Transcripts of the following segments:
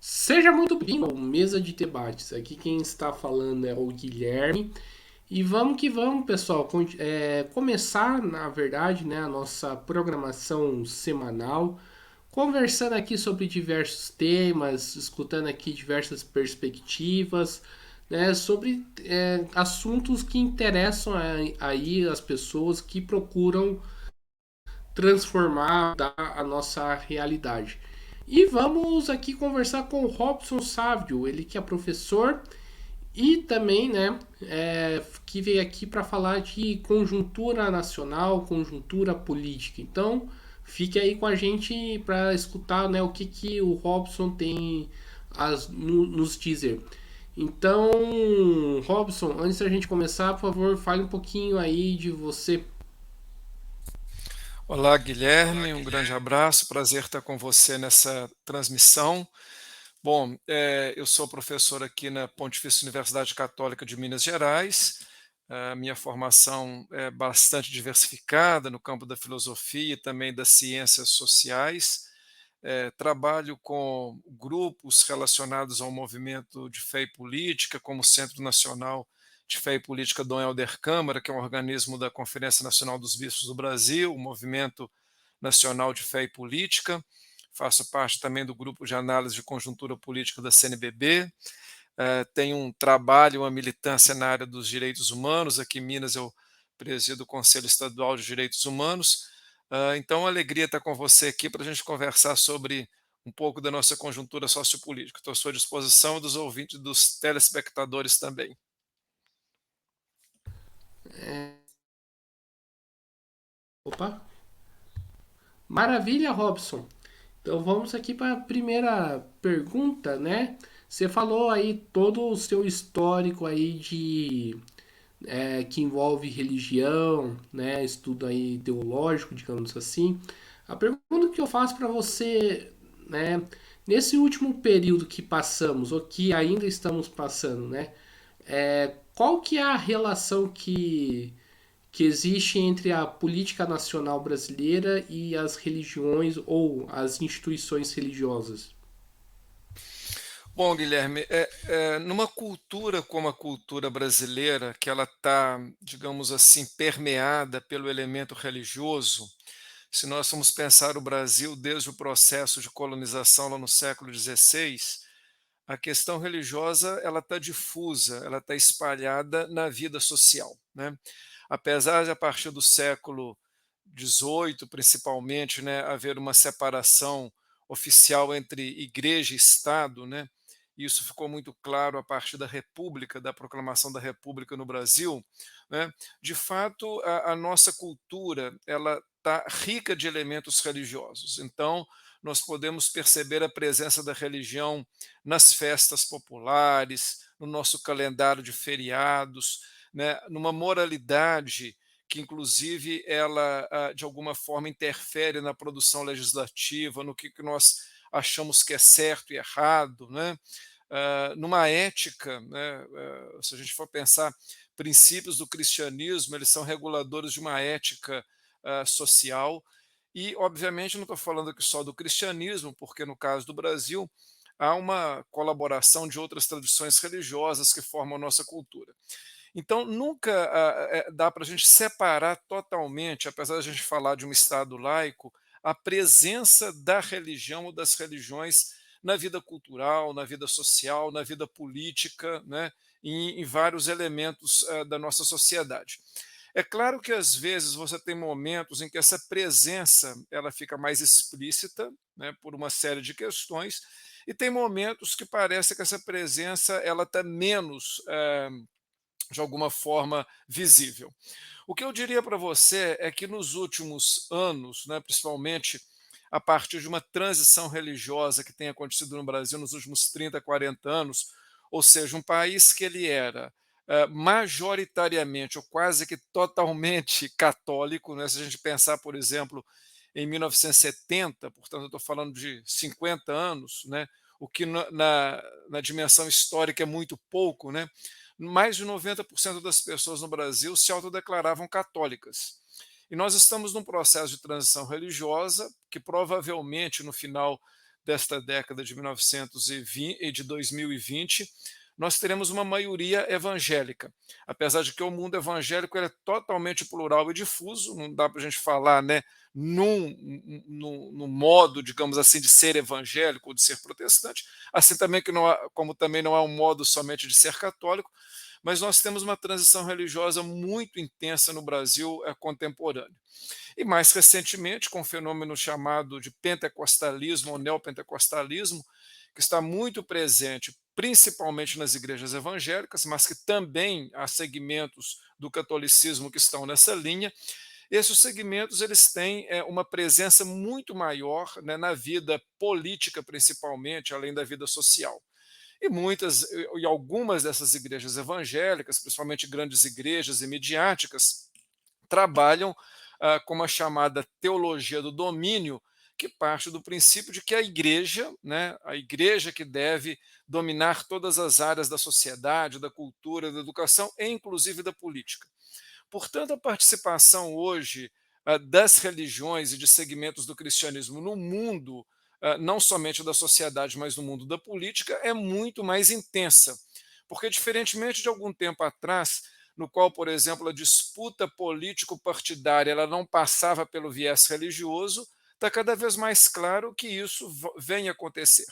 Seja muito bem-vindo ao Mesa de Debates. Aqui quem está falando é o Guilherme. E vamos que vamos, pessoal. Começar, na verdade, né, a nossa programação semanal, conversando aqui sobre diversos temas, escutando aqui diversas perspectivas, né, sobre assuntos que interessam aí as pessoas que procuram transformar a nossa realidade. E vamos aqui conversar com o Robson Sávio, ele que é professor e também, né, que veio aqui para falar de conjuntura nacional, conjuntura política. Então, fique aí com a gente para escutar, né, o que o Robson tem nos dizer. Então, Robson, antes da gente começar, por favor, fale um pouquinho aí de você. Olá, Guilherme, um grande abraço, prazer estar com você nessa transmissão. Bom, eu sou professor aqui na Pontifícia Universidade Católica de Minas Gerais. A minha formação é bastante diversificada no campo da filosofia e também das ciências sociais. Trabalho com grupos relacionados ao movimento de fé e política, como o Centro Nacional de Fé e Política Dom Helder Câmara, que é um organismo da Conferência Nacional dos Bispos do Brasil, o Movimento Nacional de Fé e Política. Faço parte também do grupo de análise de conjuntura política da CNBB. Tenho um trabalho, uma militância na área dos direitos humanos. Aqui em Minas eu presido o Conselho Estadual de Direitos Humanos. Então, é uma alegria estar com você aqui para a gente conversar sobre um pouco da nossa conjuntura sociopolítica. Estou à sua disposição, dos ouvintes, dos telespectadores também. Opa, maravilha, Robson. Então vamos aqui para a primeira pergunta, né? Você falou aí todo o seu histórico aí de que envolve religião, né? Estudo aí teológico, digamos assim. A pergunta que eu faço para você, né? Nesse último período que passamos, ou que ainda estamos passando, né? Qual que é a relação que existe entre a política nacional brasileira e as religiões ou as instituições religiosas? Bom, Guilherme, numa cultura como a cultura brasileira, que ela está, digamos assim, permeada pelo elemento religioso. Se nós formos pensar o Brasil desde o processo de colonização lá no século XVI, a questão religiosa ela está difusa, ela está espalhada na vida social, né? Apesar de a partir do século XVIII, principalmente, né, haver uma separação oficial entre igreja e Estado, né? Isso ficou muito claro a partir da República, da proclamação da República no Brasil, né? De fato, a nossa cultura ela está rica de elementos religiosos. Então, nós podemos perceber a presença da religião nas festas populares, no nosso calendário de feriados, né, numa moralidade que inclusive ela de alguma forma interfere na produção legislativa, no que nós achamos que é certo e errado, né? Numa ética, né? Se a gente for pensar princípios do cristianismo, eles são reguladores de uma ética social. E, obviamente, não estou falando aqui só do cristianismo, porque no caso do Brasil há uma colaboração de outras tradições religiosas que formam a nossa cultura. Então, nunca dá para a gente separar totalmente, apesar de a gente falar de um Estado laico, a presença da religião ou das religiões na vida cultural, na vida social, na vida política, né, em vários elementos da nossa sociedade. É claro que às vezes você tem momentos em que essa presença ela fica mais explícita, né, por uma série de questões, e tem momentos que parece que essa presença ela está menos de alguma forma visível. O que eu diria para você é que nos últimos anos, né, principalmente a partir de uma transição religiosa que tem acontecido no Brasil nos últimos 30, 40 anos, ou seja, um país que ele era majoritariamente ou quase que totalmente católico, né? Se a gente pensar, por exemplo, em 1970, portanto, eu estou falando de 50 anos, né? O que na dimensão histórica é muito pouco, né? Mais de 90% das pessoas no Brasil se autodeclaravam católicas. E nós estamos num processo de transição religiosa que provavelmente no final desta década de 1920 e de 2020, nós teremos uma maioria evangélica. Apesar de que o mundo evangélico ele é totalmente plural e difuso, não dá para a gente falar, né, num modo, digamos assim, de ser evangélico ou de ser protestante, assim também que não há, como também não há um modo somente de ser católico, mas nós temos uma transição religiosa muito intensa no Brasil contemporâneo. E mais recentemente, com um fenômeno chamado de pentecostalismo ou neopentecostalismo, que está muito presente, principalmente nas igrejas evangélicas, mas que também há segmentos do catolicismo que estão nessa linha. Esses segmentos eles têm uma presença muito maior, né, na vida política, principalmente, além da vida social. E e algumas dessas igrejas evangélicas, principalmente grandes igrejas e midiáticas, trabalham com a chamada teologia do domínio, que parte do princípio de que a igreja, né, a igreja que deve dominar todas as áreas da sociedade, da cultura, da educação e inclusive da política. Portanto, a participação hoje das religiões e de segmentos do cristianismo no mundo, não somente da sociedade, mas no mundo da política, é muito mais intensa. Porque, diferentemente de algum tempo atrás, no qual, por exemplo, a disputa político-partidária ela não passava pelo viés religioso, está cada vez mais claro que isso vem acontecer.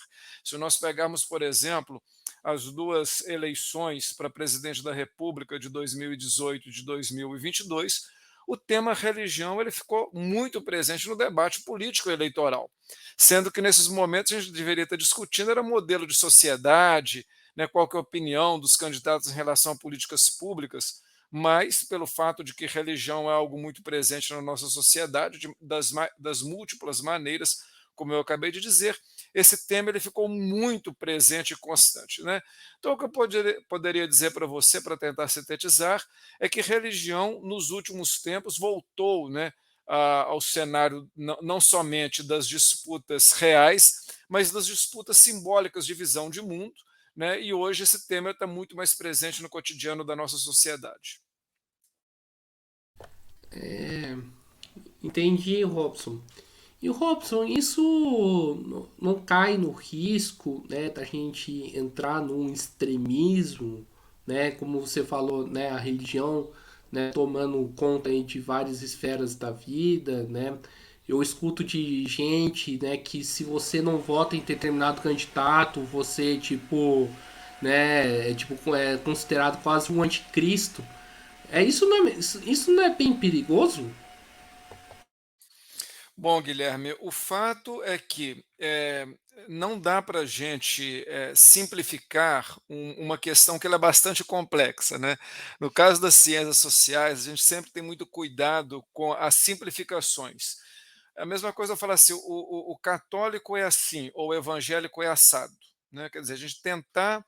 Se nós pegarmos, por exemplo, as duas eleições para presidente da República de 2018 e de 2022, o tema religião ele ficou muito presente no debate político eleitoral, sendo que nesses momentos a gente deveria estar discutindo era modelo de sociedade, né, qual que é a opinião dos candidatos em relação a políticas públicas, mas pelo fato de que religião é algo muito presente na nossa sociedade, das múltiplas maneiras, como eu acabei de dizer, esse tema ele ficou muito presente e constante. Né? Então, o que eu poderia dizer para você, para tentar sintetizar, é que religião, nos últimos tempos, voltou, né, ao cenário não somente das disputas reais, mas das disputas simbólicas de visão de mundo, né? E hoje esse tema está muito mais presente no cotidiano da nossa sociedade. Entendi, Robson. E Robson, isso não cai no risco, né, da gente entrar num extremismo, né, como você falou, né, a religião, né, tomando conta aí de várias esferas da vida, né? Eu escuto de gente, né, que se você não vota em determinado candidato, você tipo, né, é considerado quase um anticristo. Isso não é bem perigoso? Bom, Guilherme, o fato é que não dá para a gente simplificar uma questão que ela é bastante complexa, né? No caso das ciências sociais, a gente sempre tem muito cuidado com as simplificações. A mesma coisa eu falar assim, o católico é assim, ou o evangélico é assado. Né? Quer dizer, a gente tentar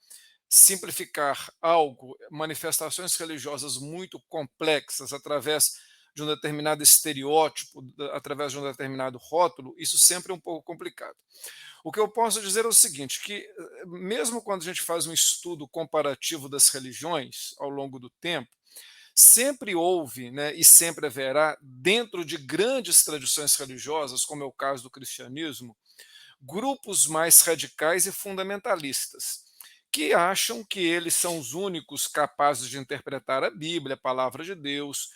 simplificar algo, manifestações religiosas muito complexas através de um determinado estereótipo, através de um determinado rótulo, isso sempre é um pouco complicado. O que eu posso dizer é o seguinte, que mesmo quando a gente faz um estudo comparativo das religiões ao longo do tempo, sempre houve, né, e sempre haverá, dentro de grandes tradições religiosas, como é o caso do cristianismo, grupos mais radicais e fundamentalistas, que acham que eles são os únicos capazes de interpretar a Bíblia, a palavra de Deus,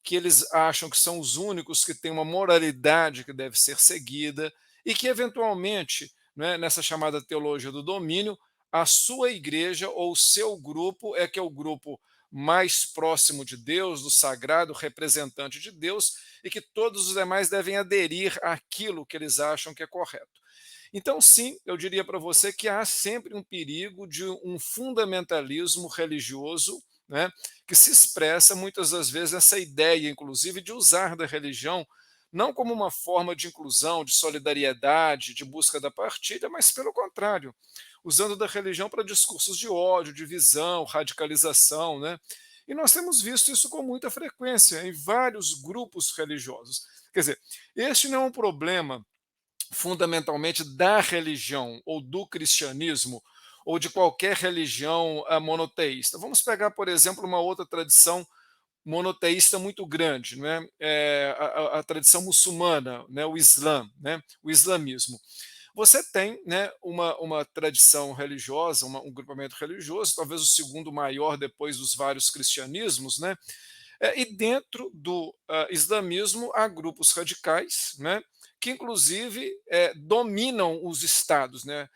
que eles acham que são os únicos que têm uma moralidade que deve ser seguida e que, eventualmente, né, nessa chamada teologia do domínio, a sua igreja ou o seu grupo é que é o grupo mais próximo de Deus, do sagrado representante de Deus, e que todos os demais devem aderir àquilo que eles acham que é correto. Então, sim, eu diria para você que há sempre um perigo de um fundamentalismo religioso, né, que se expressa muitas das vezes essa ideia, inclusive, de usar da religião não como uma forma de inclusão, de solidariedade, de busca da partilha, mas pelo contrário, usando da religião para discursos de ódio, divisão, radicalização, né? E nós temos visto isso com muita frequência em vários grupos religiosos. Quer dizer, este não é um problema fundamentalmente da religião ou do cristianismo ou de qualquer religião monoteísta. Vamos pegar, por exemplo, uma outra tradição monoteísta muito grande, né? A tradição muçulmana, né? O Islã, né? O islamismo. você tem, né, uma tradição religiosa, um grupamento religioso, talvez o segundo maior depois dos vários cristianismos, né, e dentro do islamismo há grupos radicais, né, que inclusive dominam os estados, né,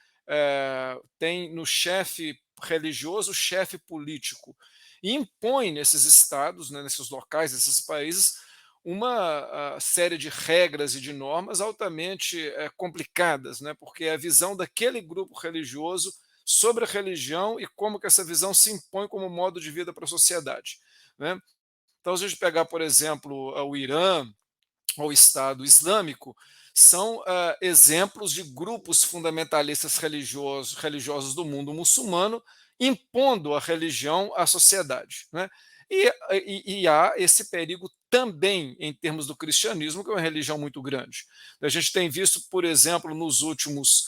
tem no chefe religioso, chefe político, e impõe nesses estados, né, nesses locais, nesses países, uma série de regras e de normas altamente complicadas, né, porque é a visão daquele grupo religioso sobre a religião e como que essa visão se impõe como modo de vida para a sociedade, né. Então, se a gente pegar, por exemplo, o Irã ou o Estado Islâmico, são exemplos de grupos fundamentalistas religiosos do mundo muçulmano impondo a religião à sociedade, né? E há esse perigo também em termos do cristianismo, que é uma religião muito grande. A gente tem visto, por exemplo, nos últimos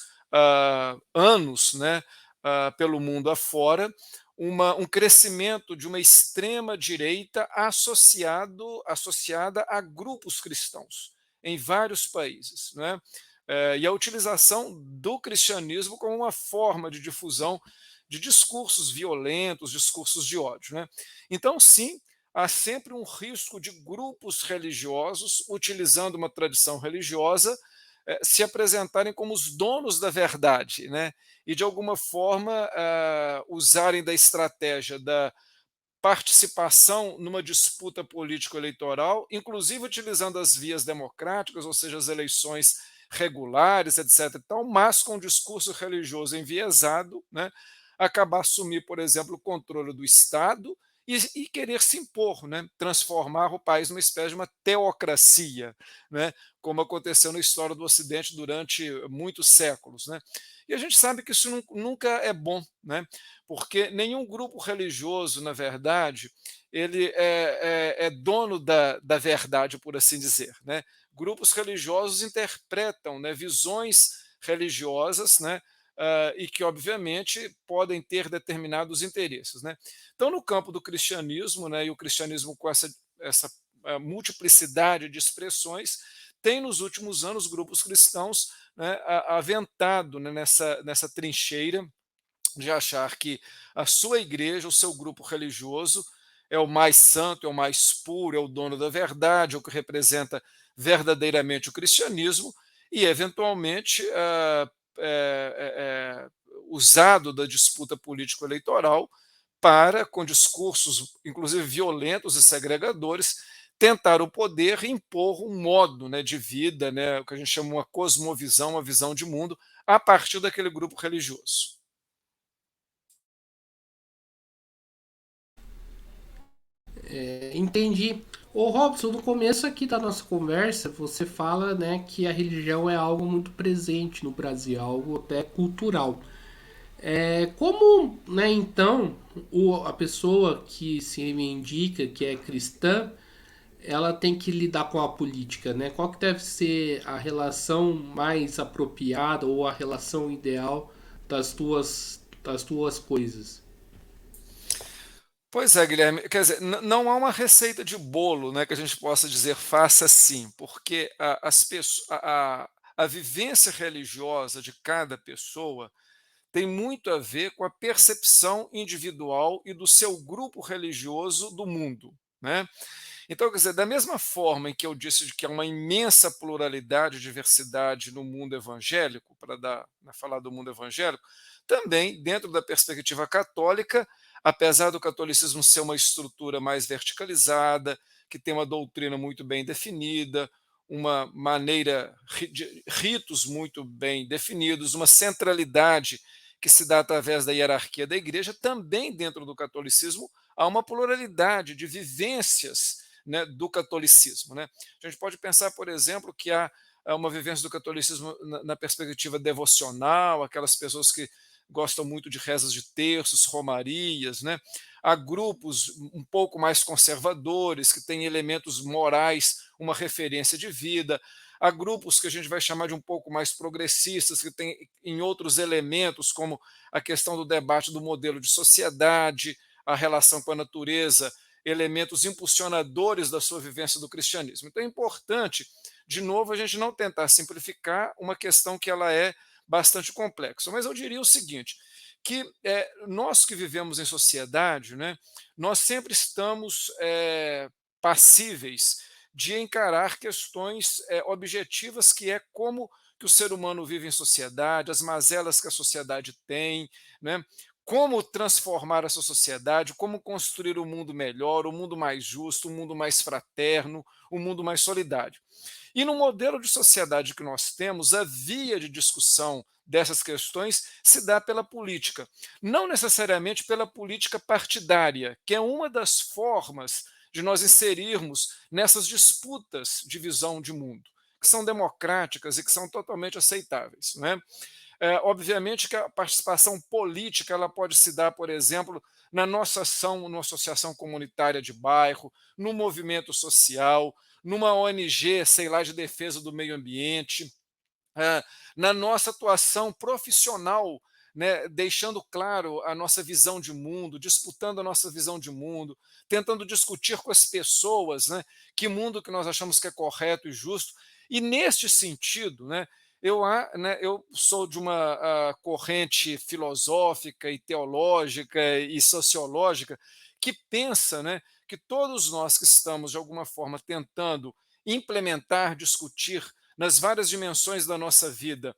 anos, né, pelo mundo afora, um crescimento de uma extrema direita associada a grupos cristãos em vários países, né? E a utilização do cristianismo como uma forma de difusão de discursos violentos, discursos de ódio, né? Então, sim, há sempre um risco de grupos religiosos, utilizando uma tradição religiosa, se apresentarem como os donos da verdade, né? E de alguma forma usarem da estratégia da participação numa disputa político-eleitoral, inclusive utilizando as vias democráticas, ou seja, as eleições regulares, etc. Então, mas com um discurso religioso enviesado, né, acabar assumir, por exemplo, o controle do Estado e querer se impor, né, transformar o país numa espécie de uma teocracia, né, como aconteceu na história do Ocidente durante muitos séculos. Né. E a gente sabe que isso nunca é bom, né, porque nenhum grupo religioso, na verdade, ele é dono da verdade, por assim dizer, né. Grupos religiosos interpretam, né, visões religiosas, né, e que obviamente podem ter determinados interesses, né. Então, no campo do cristianismo, né, e o cristianismo com essa multiplicidade de expressões, tem nos últimos anos grupos cristãos, né, aventado, né, nessa trincheira de achar que a sua igreja, o seu grupo religioso, é o mais santo, é o mais puro, é o dono da verdade, é o que representa verdadeiramente o cristianismo, e eventualmente usado da disputa político-eleitoral para, com discursos, inclusive violentos e segregadores, tentar o poder e impor um modo, né, de vida, né, o que a gente chama uma cosmovisão, uma visão de mundo, a partir daquele grupo religioso. Entendi. Ô Robson, no começo aqui da nossa conversa, você fala, né, que a religião é algo muito presente no Brasil, algo até cultural. Como, né, então, a pessoa que se indica que é cristã, ela tem que lidar com a política, né? Qual que deve ser a relação mais apropriada ou a relação ideal das tuas coisas? Pois é, Guilherme, quer dizer, não há uma receita de bolo, né, que a gente possa dizer faça assim, porque a vivência religiosa de cada pessoa tem muito a ver com a percepção individual e do seu grupo religioso do mundo, né? Então, quer dizer, da mesma forma em que eu disse de que há uma imensa pluralidade e diversidade no mundo evangélico, para falar do mundo evangélico, também dentro da perspectiva católica, apesar do catolicismo ser uma estrutura mais verticalizada, que tem uma doutrina muito bem definida, uma maneira de ritos muito bem definidos, uma centralidade que se dá através da hierarquia da igreja, também dentro do catolicismo há uma pluralidade de vivências, né, do catolicismo. Né? A gente pode pensar, por exemplo, que há uma vivência do catolicismo na perspectiva devocional, aquelas pessoas que gostam muito de rezas de terços, romarias, né? Há grupos um pouco mais conservadores, que têm elementos morais, uma referência de vida. Há grupos que a gente vai chamar de um pouco mais progressistas, que têm em outros elementos, como a questão do debate do modelo de sociedade, a relação com a natureza, elementos impulsionadores da sua vivência do cristianismo. Então é importante, de novo, a gente não tentar simplificar uma questão que ela é bastante complexo. Mas eu diria o seguinte, que nós que vivemos em sociedade, né, nós sempre estamos passíveis de encarar questões objetivas, que é como que o ser humano vive em sociedade, as mazelas que a sociedade tem, né, como transformar essa sociedade, como construir um mundo melhor, um mundo mais justo, um mundo mais fraterno, um mundo mais solidário. E no modelo de sociedade que nós temos, a via de discussão dessas questões se dá pela política, não necessariamente pela política partidária, que é uma das formas de nós inserirmos nessas disputas de visão de mundo, que são democráticas e que são totalmente aceitáveis, né? Obviamente que a participação política ela pode se dar, por exemplo, na nossa ação, numa associação comunitária de bairro, no movimento social, numa ONG, sei lá, de defesa do meio ambiente, eh, na nossa atuação profissional, né, deixando claro a nossa visão de mundo, disputando a nossa visão de mundo, tentando discutir com as pessoas, né, que mundo que nós achamos que é correto e justo. E neste sentido, né, eu sou de uma corrente filosófica e teológica e sociológica que pensa, né, que todos nós que estamos de alguma forma tentando implementar, discutir nas várias dimensões da nossa vida,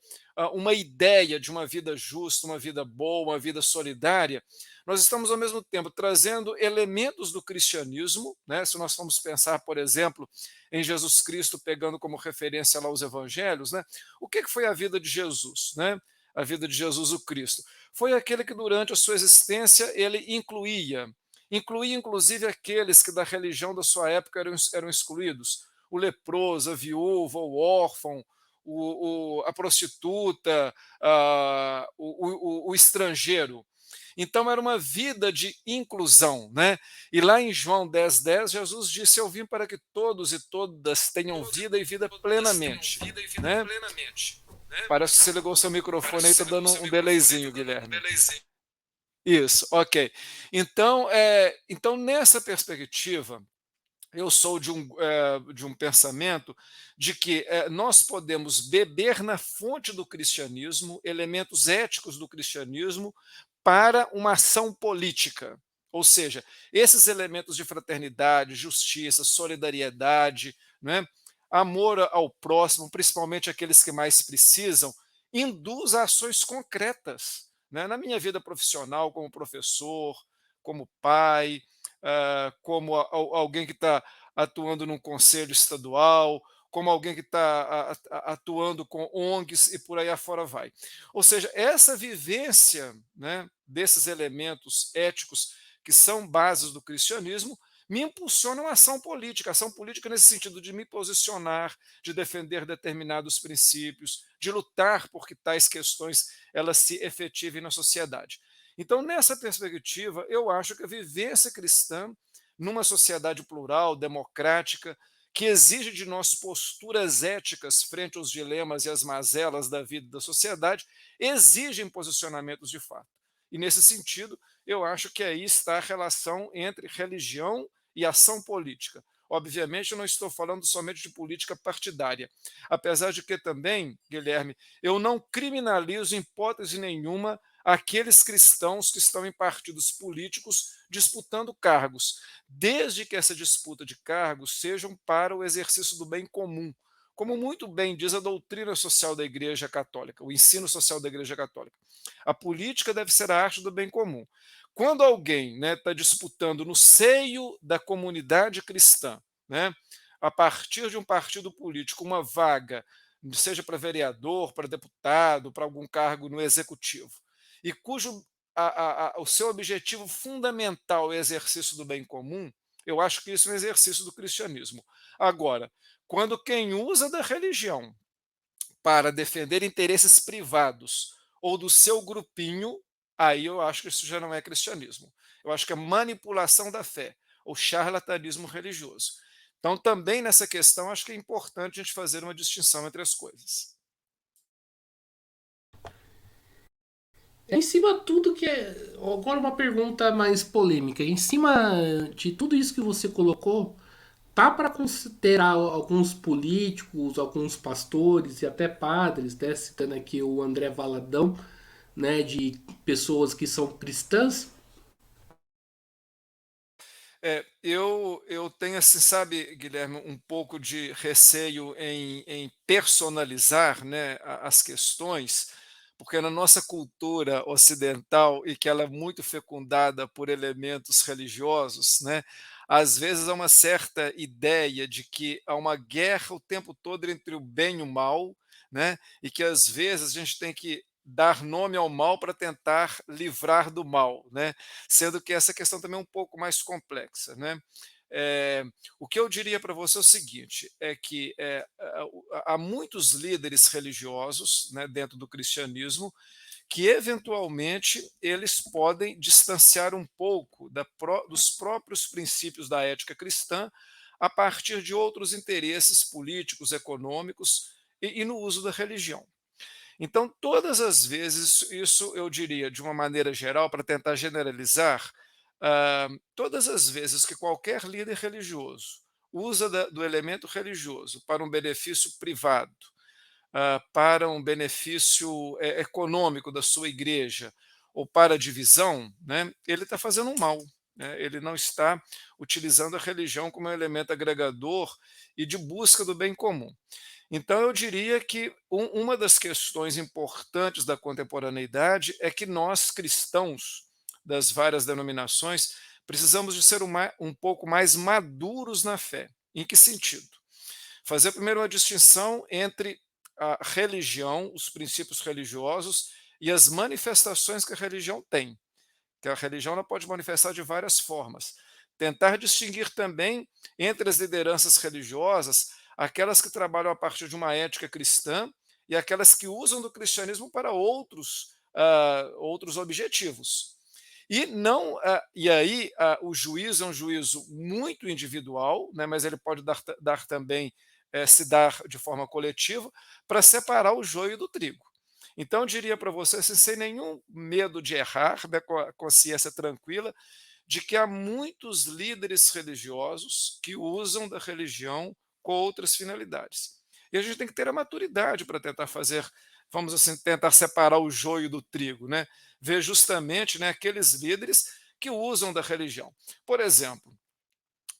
uma ideia de uma vida justa, uma vida boa, uma vida solidária, nós estamos ao mesmo tempo trazendo elementos do cristianismo, né? Se nós formos pensar, por exemplo, em Jesus Cristo, pegando como referência lá os evangelhos, né? O que foi a vida de Jesus, né? A vida de Jesus o Cristo. Foi aquele que durante a sua existência ele incluía inclusive aqueles que da religião da sua época eram excluídos, o leproso, a viúva, o órfão, a prostituta, o estrangeiro. Então era uma vida de inclusão, né? E lá em João 10:10, Jesus disse: Eu vim para que todos e todas tenham vida e vida plenamente, né? Parece que você ligou o seu microfone aí, está dando um delayzinho, Guilherme. Isso, ok. Então nessa perspectiva, eu sou de um pensamento de que nós podemos beber na fonte do cristianismo, elementos éticos do cristianismo, para uma ação política. Ou seja, esses elementos de fraternidade, justiça, solidariedade, né, amor ao próximo, principalmente aqueles que mais precisam, induz a ações concretas. Né? Na minha vida profissional, como professor, como pai, como alguém que está atuando num conselho estadual, como alguém que está atuando com ONGs e por aí afora vai. Ou seja, essa vivência, né, desses elementos éticos que são bases do cristianismo me impulsionam a ação política nesse sentido de me posicionar, de defender determinados princípios, de lutar por que tais questões elas se efetivem na sociedade. Então, nessa perspectiva, eu acho que a vivência cristã, numa sociedade plural, democrática, que exige de nós posturas éticas frente aos dilemas e às mazelas da vida e da sociedade, exigem posicionamentos de fato. E, nesse sentido, eu acho que aí está a relação entre religião e ação política. Obviamente, eu não estou falando somente de política partidária, apesar de que também, Guilherme, eu não criminalizo em hipótese nenhuma aqueles cristãos que estão em partidos políticos disputando cargos, desde que essa disputa de cargos sejam para o exercício do bem comum, como muito bem diz a doutrina social da Igreja Católica, o ensino social da Igreja Católica. A política deve ser a arte do bem comum. Quando alguém está disputando no seio da comunidade cristã, né, a partir de um partido político, uma vaga, seja para vereador, para deputado, para algum cargo no executivo, e cujo o seu objetivo fundamental é o exercício do bem comum, eu acho que isso é um exercício do cristianismo. Agora, quando quem usa da religião para defender interesses privados ou do seu grupinho, aí eu acho que isso já não é cristianismo. Eu acho que é manipulação da fé, ou charlatanismo religioso. Então, também nessa questão, acho que é importante a gente fazer uma distinção entre as coisas. Em cima de tudo que é. Agora uma pergunta mais polêmica. Em cima de tudo isso que você colocou, Tá para considerar alguns políticos, alguns pastores e até padres, né, citando aqui o André Valadão, né, de pessoas que são cristãs. Eu tenho, assim, sabe, Guilherme, um pouco de receio em personalizar, né, as questões, porque na nossa cultura ocidental, e que ela é muito fecundada por elementos religiosos, né, às vezes há uma certa ideia de que há uma guerra o tempo todo entre o bem e o mal, né, e que às vezes a gente tem que dar nome ao mal para tentar livrar do mal, né? Sendo que essa questão também é um pouco mais complexa, né. Eh, o que eu diria para você é o seguinte, é que, há muitos líderes religiosos, né, dentro do cristianismo, que eventualmente eles podem distanciar um pouco dos próprios princípios da ética cristã, a partir de outros interesses políticos, econômicos e no uso da religião. Então, todas as vezes, isso eu diria de uma maneira geral, para tentar generalizar, todas as vezes que qualquer líder religioso usa do elemento religioso para um benefício privado, para um benefício econômico da sua igreja ou para a divisão, né, ele está fazendo um mal. Né, ele não está utilizando a religião como um elemento agregador e de busca do bem comum. Então, eu diria que uma das questões importantes da contemporaneidade é que nós, cristãos das várias denominações, precisamos de ser um pouco mais maduros na fé. Em que sentido? Fazer primeiro uma distinção entre a religião, os princípios religiosos e as manifestações que a religião tem, que a religião ela pode manifestar de várias formas. Tentar distinguir também entre as lideranças religiosas aquelas que trabalham a partir de uma ética cristã e aquelas que usam do cristianismo para outros objetivos. E não, e aí o juízo é um juízo muito individual, né, mas ele pode dar também, se dar de forma coletiva, para separar o joio do trigo. Então, eu diria para você, assim, sem nenhum medo de errar, né, com a consciência tranquila, de que há muitos líderes religiosos que usam da religião com outras finalidades. E a gente tem que ter a maturidade para tentar fazer, vamos assim, tentar separar o joio do trigo, né? Ver justamente, né, aqueles líderes que usam da religião. Por exemplo,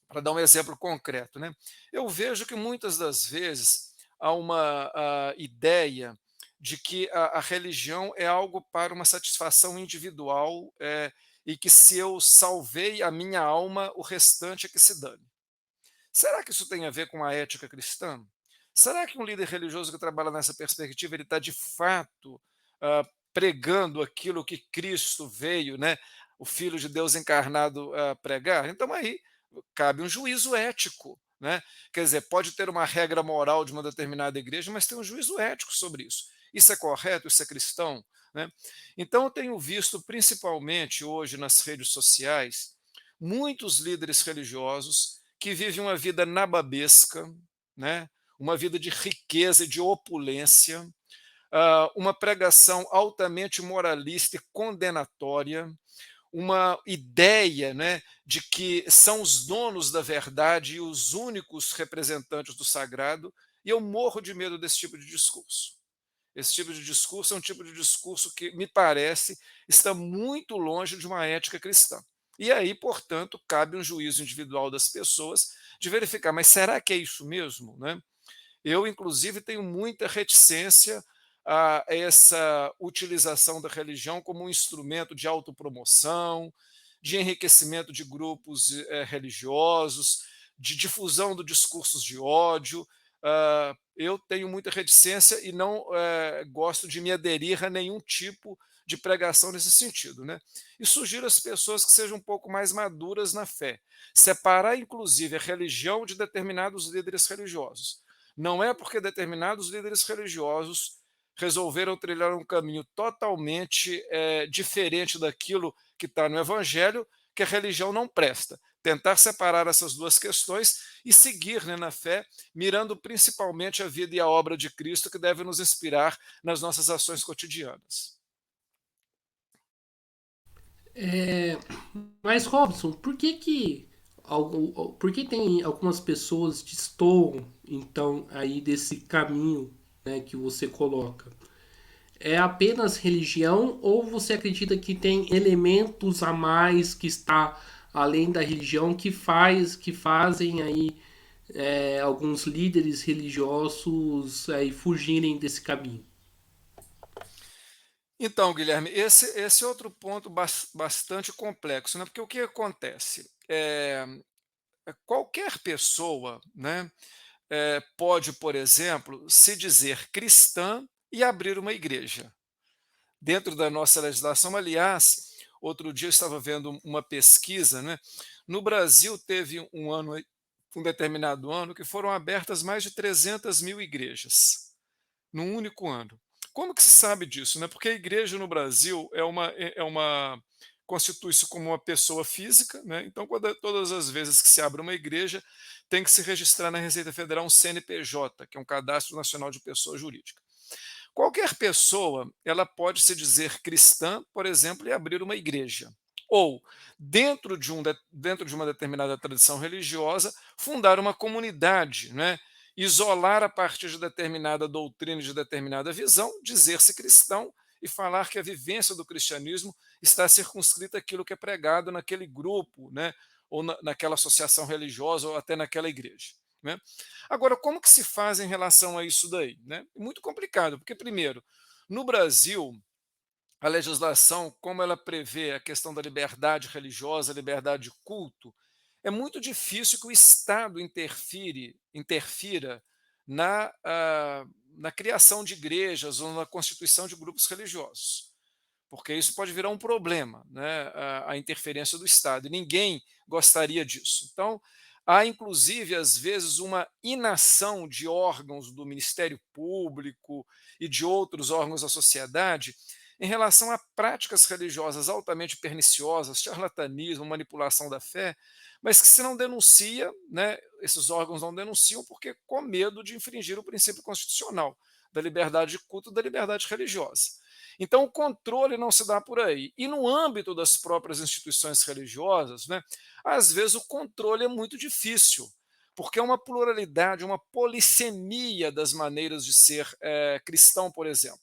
para dar um exemplo concreto, né? Eu vejo que muitas das vezes há uma ideia de que a religião é algo para uma satisfação individual, e que se eu salvei a minha alma, o restante é que se dane. Será que isso tem a ver com a ética cristã? Será que um líder religioso que trabalha nessa perspectiva, ele está de fato ah, pregando aquilo que Cristo veio, né, o Filho de Deus encarnado, pregar? Então aí cabe um juízo ético. Né? Quer dizer, pode ter uma regra moral de uma determinada igreja, mas tem um juízo ético sobre isso. Isso é correto? Isso é cristão? Né? Então, eu tenho visto, principalmente hoje nas redes sociais, muitos líderes religiosos que vivem uma vida nababesca, né? Uma vida de riqueza e de opulência, uma pregação altamente moralista e condenatória, uma ideia, né, de que são os donos da verdade e os únicos representantes do sagrado, e eu morro de medo desse tipo de discurso. Esse tipo de discurso é um tipo de discurso que, me parece, está muito longe de uma ética cristã. E aí, portanto, cabe um juízo individual das pessoas de verificar, mas será que é isso mesmo? Né? Eu, inclusive, tenho muita reticência a essa utilização da religião como um instrumento de autopromoção, de enriquecimento de grupos religiosos, de difusão de discursos de ódio. Eu tenho muita reticência e não gosto de me aderir a nenhum tipo de pregação nesse sentido. Né? E sugiro às pessoas que sejam um pouco mais maduras na fé. Separar, inclusive, a religião de determinados líderes religiosos. Não é porque determinados líderes religiosos resolveram trilhar um caminho totalmente diferente daquilo que está no Evangelho que a religião não presta. Tentar separar essas duas questões e seguir, né, na fé, mirando principalmente a vida e a obra de Cristo, que deve nos inspirar nas nossas ações cotidianas. Mas, Robson, por que que Porque tem algumas pessoas destoam, então, aí desse caminho, né, que você coloca? É apenas religião ou você acredita que tem elementos a mais que está além da religião que fazem aí alguns líderes religiosos aí fugirem desse caminho? Então, Guilherme, esse é outro ponto bastante complexo, né? Porque o que acontece? Qualquer pessoa, né, pode, por exemplo, se dizer cristã e abrir uma igreja. Dentro da nossa legislação, aliás, outro dia eu estava vendo uma pesquisa, né? No Brasil teve um ano, um determinado ano, que foram abertas mais de 300 mil igrejas num único ano. Como que se sabe disso, né? Porque a igreja no Brasil constitui-se como uma pessoa física, né? Então, todas as vezes que se abre uma igreja, tem que se registrar na Receita Federal um CNPJ, que é um Cadastro Nacional de Pessoa Jurídica. Qualquer pessoa, ela pode se dizer cristã, por exemplo, e abrir uma igreja. Ou, dentro de uma determinada tradição religiosa, fundar uma comunidade, né? Isolar a partir de determinada doutrina, de determinada visão, dizer-se cristão e falar que a vivência do cristianismo está circunscrita àquilo que é pregado naquele grupo, né? Ou naquela associação religiosa, ou até naquela igreja. Né? Agora, como que se faz em relação a isso daí? Né? Muito complicado, porque, primeiro, no Brasil, a legislação, como ela prevê a questão da liberdade religiosa, liberdade de culto, é muito difícil que o Estado interfira na criação de igrejas ou na constituição de grupos religiosos, porque isso pode virar um problema, né, a interferência do Estado, e ninguém gostaria disso. Então, há inclusive, às vezes, uma inação de órgãos do Ministério Público e de outros órgãos da sociedade em relação a práticas religiosas altamente perniciosas, charlatanismo, manipulação da fé, mas que se não denuncia, né, esses órgãos não denunciam porque com medo de infringir o princípio constitucional da liberdade de culto e da liberdade religiosa. Então, o controle não se dá por aí. E no âmbito das próprias instituições religiosas, né, às vezes o controle é muito difícil, porque é uma pluralidade, uma polissemia das maneiras de ser cristão, por exemplo.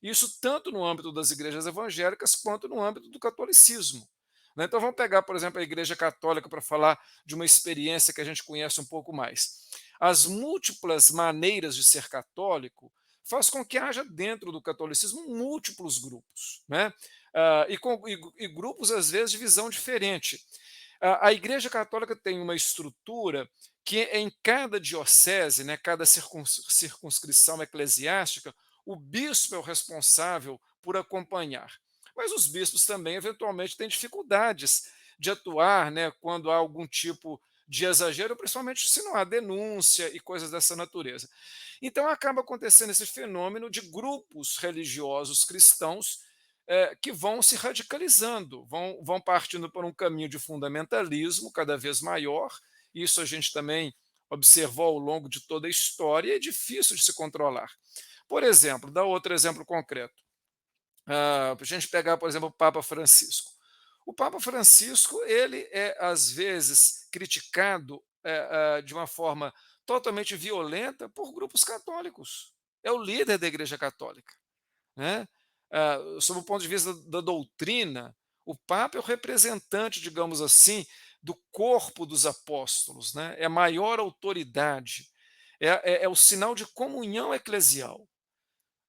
Isso tanto no âmbito das igrejas evangélicas quanto no âmbito do catolicismo. Né? Então, vamos pegar, por exemplo, a Igreja Católica para falar de uma experiência que a gente conhece um pouco mais. As múltiplas maneiras de ser católico faz com que haja dentro do catolicismo múltiplos grupos, né? E grupos, às vezes, de visão diferente. A Igreja Católica tem uma estrutura que em cada diocese, né, cada circunscrição eclesiástica, o bispo é o responsável por acompanhar. Mas os bispos também, eventualmente, têm dificuldades de atuar, né, quando há algum tipo de exagero, principalmente se não há denúncia e coisas dessa natureza. Então acaba acontecendo esse fenômeno de grupos religiosos cristãos que vão se radicalizando, vão partindo por um caminho de fundamentalismo cada vez maior. Isso a gente também observou ao longo de toda a história e é difícil de se controlar. Por exemplo, dá outro exemplo concreto. Para a gente pegar, por exemplo, o Papa Francisco. O Papa Francisco, ele é às vezes criticado de uma forma totalmente violenta por grupos católicos. É o líder da Igreja Católica. Né? Sob o ponto de vista da doutrina, o Papa é o representante, digamos assim, do corpo dos apóstolos, né? É a maior autoridade, é o sinal de comunhão eclesial.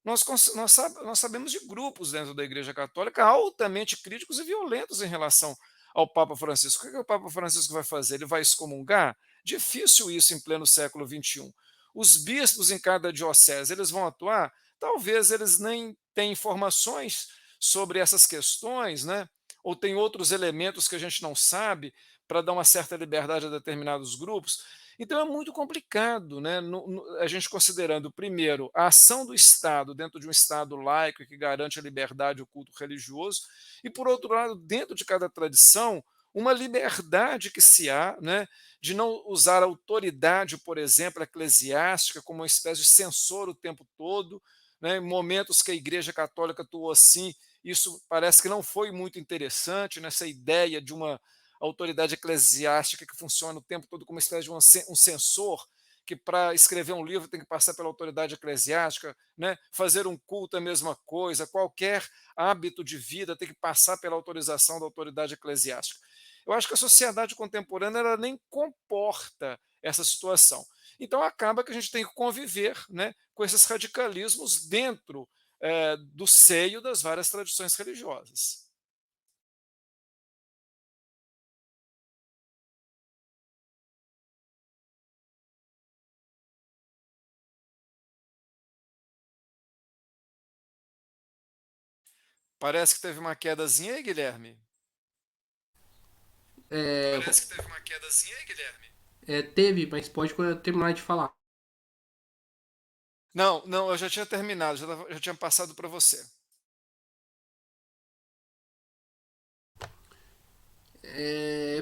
Nós sabemos de grupos dentro da Igreja Católica altamente críticos e violentos em relação ao Papa Francisco. O que o Papa Francisco vai fazer? Ele vai excomungar? Difícil isso em pleno século XXI. Os bispos em cada diocese, eles vão atuar? Talvez eles nem tenham informações sobre essas questões, né? Ou tem outros elementos que a gente não sabe para dar uma certa liberdade a determinados grupos. Então é muito complicado, né? A gente considerando, primeiro, a ação do Estado dentro de um Estado laico que garante a liberdade e o culto religioso, e, por outro lado, dentro de cada tradição, uma liberdade que se há, né, de não usar a autoridade, por exemplo, eclesiástica, como uma espécie de censor o tempo todo, né, em momentos que a Igreja Católica atuou assim, isso parece que não foi muito interessante, nessa ideia de uma autoridade eclesiástica que funciona o tempo todo como uma espécie de um censor, que para escrever um livro tem que passar pela autoridade eclesiástica, né? Fazer um culto é a mesma coisa, qualquer hábito de vida tem que passar pela autorização da autoridade eclesiástica. Eu acho que a sociedade contemporânea ela nem comporta essa situação. Então acaba que a gente tem que conviver, né, com esses radicalismos dentro do seio das várias tradições religiosas. Parece que teve uma quedazinha aí, Guilherme. É, Parece que teve uma quedazinha aí, Guilherme. teve, mas pode terminar de falar. Não, não, eu já tinha terminado, já tinha passado para você.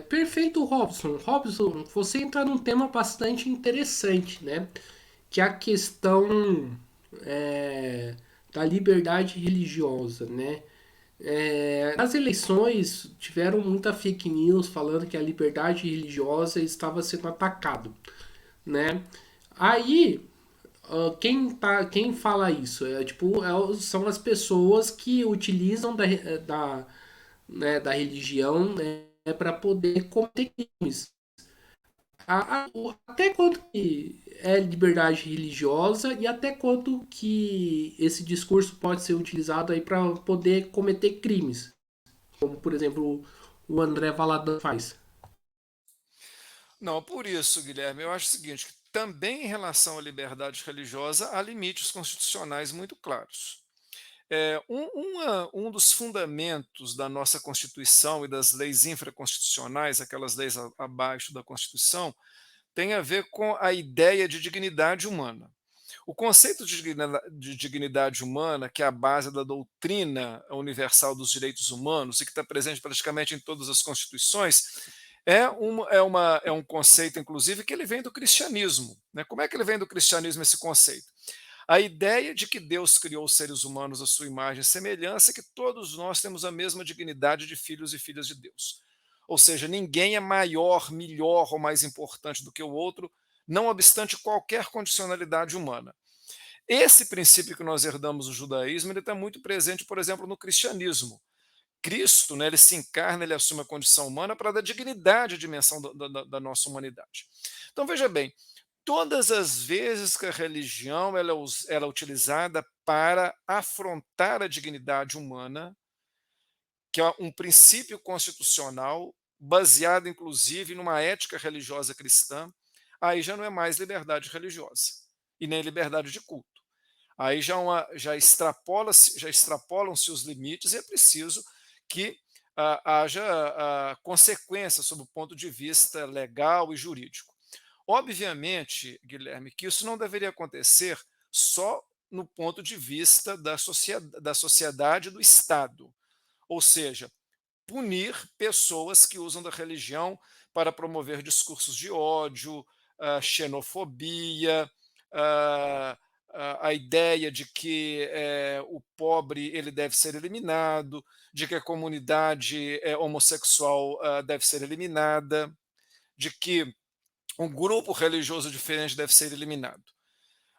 Perfeito, Robson. Robson, você entra num tema bastante interessante, né? Que é a questão é, da liberdade religiosa, né? Nas eleições tiveram muita fake news falando que a liberdade religiosa estava sendo atacado, né? Aí quem fala isso são as pessoas que utilizam da religião, né, para poder cometer crimes. Até quanto que é liberdade religiosa e até quanto que esse discurso pode ser utilizado aí para poder cometer crimes, como por exemplo o André Valadão faz. Não, por isso, Guilherme, eu acho o seguinte, que também em relação à liberdade religiosa há limites constitucionais muito claros. Um dos fundamentos da nossa Constituição e das leis infraconstitucionais, aquelas leis abaixo da Constituição, tem a ver com a ideia de dignidade humana. O conceito de dignidade humana, que é a base da doutrina universal dos direitos humanos e que está presente praticamente em todas as constituições, é um conceito, inclusive, que ele vem do cristianismo. Né? Como é que ele vem do cristianismo, esse conceito? A ideia de que Deus criou os seres humanos à sua imagem e semelhança, que todos nós temos a mesma dignidade de filhos e filhas de Deus. Ou seja, ninguém é maior, melhor ou mais importante do que o outro, não obstante qualquer condicionalidade humana. Esse princípio que nós herdamos do judaísmo, ele está muito presente, por exemplo, no cristianismo. Cristo, né, ele se encarna, ele assume a condição humana para dar dignidade à dimensão da nossa humanidade. Então, veja bem, todas as vezes que a religião ela é utilizada para afrontar a dignidade humana, que é um princípio constitucional baseado, inclusive, numa ética religiosa cristã, aí já não é mais liberdade religiosa e nem liberdade de culto. Aí já extrapolam-se os limites e é preciso que haja consequências sob o ponto de vista legal e jurídico. Obviamente, Guilherme, que isso não deveria acontecer só no ponto de vista da sociedade e do Estado, ou seja, punir pessoas que usam da religião para promover discursos de ódio, xenofobia, ah, a ideia de que o pobre ele deve ser eliminado, de que a comunidade homossexual deve ser eliminada, de que um grupo religioso diferente deve ser eliminado.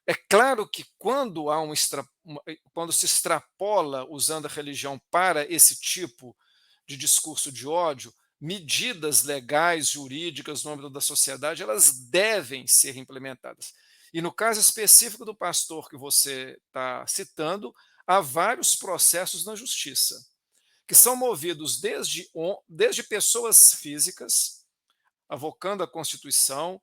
É claro que quando se extrapola usando a religião para esse tipo de discurso de ódio, medidas legais, jurídicas no âmbito da sociedade, elas devem ser implementadas. E no caso específico do pastor que você está citando, há vários processos na justiça, que são movidos desde pessoas físicas, avocando a Constituição,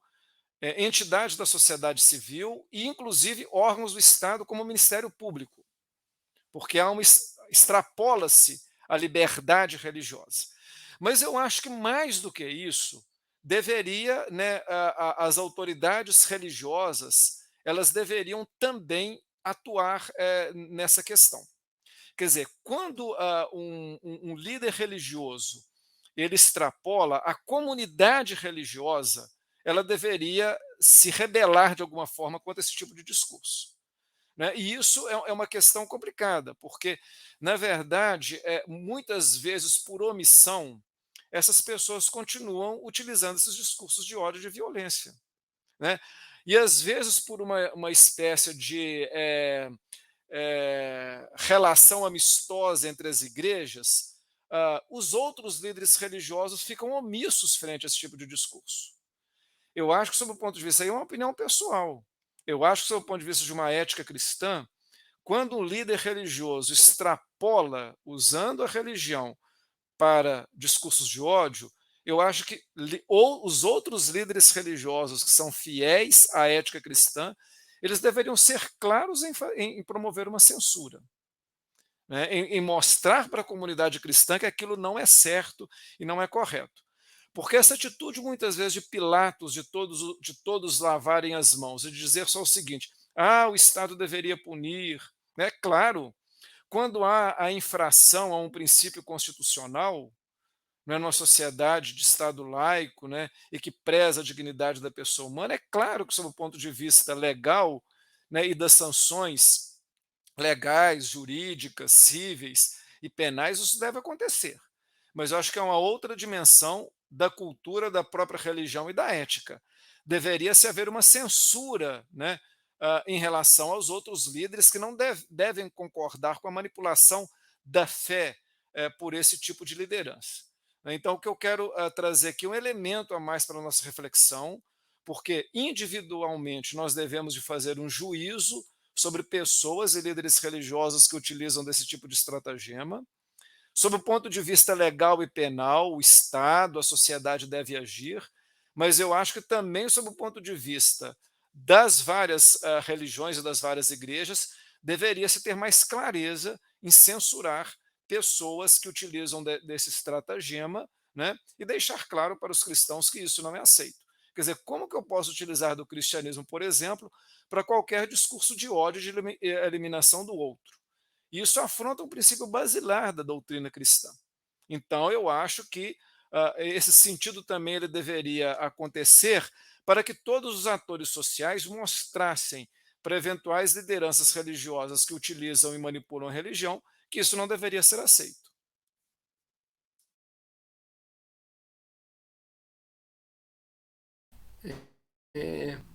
entidades da sociedade civil e, inclusive, órgãos do Estado, como o Ministério Público, porque extrapola-se a liberdade religiosa. Mas eu acho que mais do que isso, deveria, né, as autoridades religiosas, elas deveriam também atuar nessa questão. Quer dizer, quando um líder religioso ele extrapola, a comunidade religiosa ela deveria se rebelar de alguma forma contra esse tipo de discurso. Né? E isso é uma questão complicada, porque, na verdade, muitas vezes, por omissão, essas pessoas continuam utilizando esses discursos de ódio e de violência, né? E às vezes por uma espécie de relação amistosa entre as igrejas, os outros líderes religiosos ficam omissos frente a esse tipo de discurso. Eu acho que, sob o ponto de vista, aí é uma opinião pessoal. Eu acho que, sob o ponto de vista de uma ética cristã, quando um líder religioso extrapola, usando a religião para discursos de ódio, eu acho que ou os outros líderes religiosos que são fiéis à ética cristã, eles deveriam ser claros em promover uma censura, né, em mostrar para a comunidade cristã que aquilo não é certo e não é correto. Porque essa atitude, muitas vezes, de Pilatos, de todos lavarem as mãos e dizer só o seguinte: o Estado deveria punir, né? Claro, quando há a infração a um princípio constitucional, né, numa sociedade de Estado laico, né, e que preza a dignidade da pessoa humana, é claro que, sob o ponto de vista legal, né, e das sanções legais, jurídicas, cíveis e penais, isso deve acontecer. Mas eu acho que é uma outra dimensão da cultura, da própria religião e da ética. Deveria se haver uma censura, né, em relação aos outros líderes que não devem concordar com a manipulação da fé por esse tipo de liderança. Então, o que eu quero trazer aqui um elemento a mais para a nossa reflexão, porque individualmente nós devemos de fazer um juízo sobre pessoas e líderes religiosos que utilizam desse tipo de estratagema. Sob o ponto de vista legal e penal, o Estado, a sociedade deve agir, mas eu acho que também, sob o ponto de vista das várias religiões e das várias igrejas, deveria-se ter mais clareza em censurar pessoas que utilizam desse estratagema, né, e deixar claro para os cristãos que isso não é aceito. Quer dizer, como que eu posso utilizar do cristianismo, por exemplo, para qualquer discurso de ódio e de eliminação do outro? Isso afronta um princípio basilar da doutrina cristã. Então, eu acho que esse sentido também ele deveria acontecer para que todos os atores sociais mostrassem para eventuais lideranças religiosas que utilizam e manipulam a religião que isso não deveria ser aceito.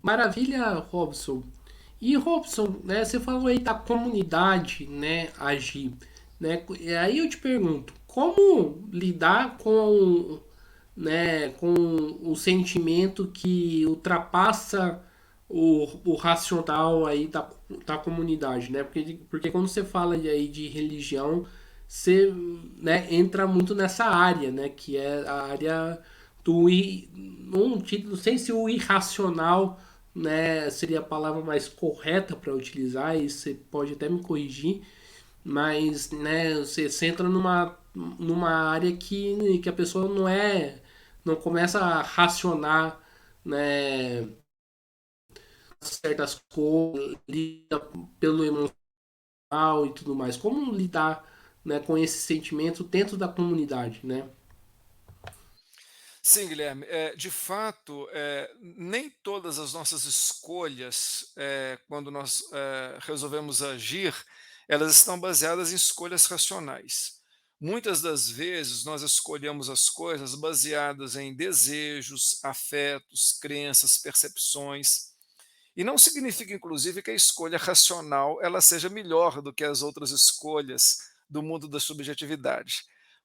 Maravilha, Robson. E Robson, né, você falou aí da comunidade, né, agir, né? E aí eu te pergunto, como lidar com, né, com o sentimento que ultrapassa o racional aí da comunidade, né? Porque quando você fala aí de religião, você, né, entra muito nessa área, né, que é a área não sei se o irracional, né, seria a palavra mais correta para utilizar, e você pode até me corrigir, mas, né, você entra numa área que a pessoa não começa a racionar, né, certas coisas, lida pelo emocional e tudo mais. Como lidar, né, com esse sentimento dentro da comunidade, né? Sim, Guilherme, de fato, nem todas as nossas escolhas, quando nós resolvemos agir, elas estão baseadas em escolhas racionais. Muitas das vezes nós escolhemos as coisas baseadas em desejos, afetos, crenças, percepções, e não significa, inclusive, que a escolha racional ela seja melhor do que as outras escolhas do mundo da subjetividade.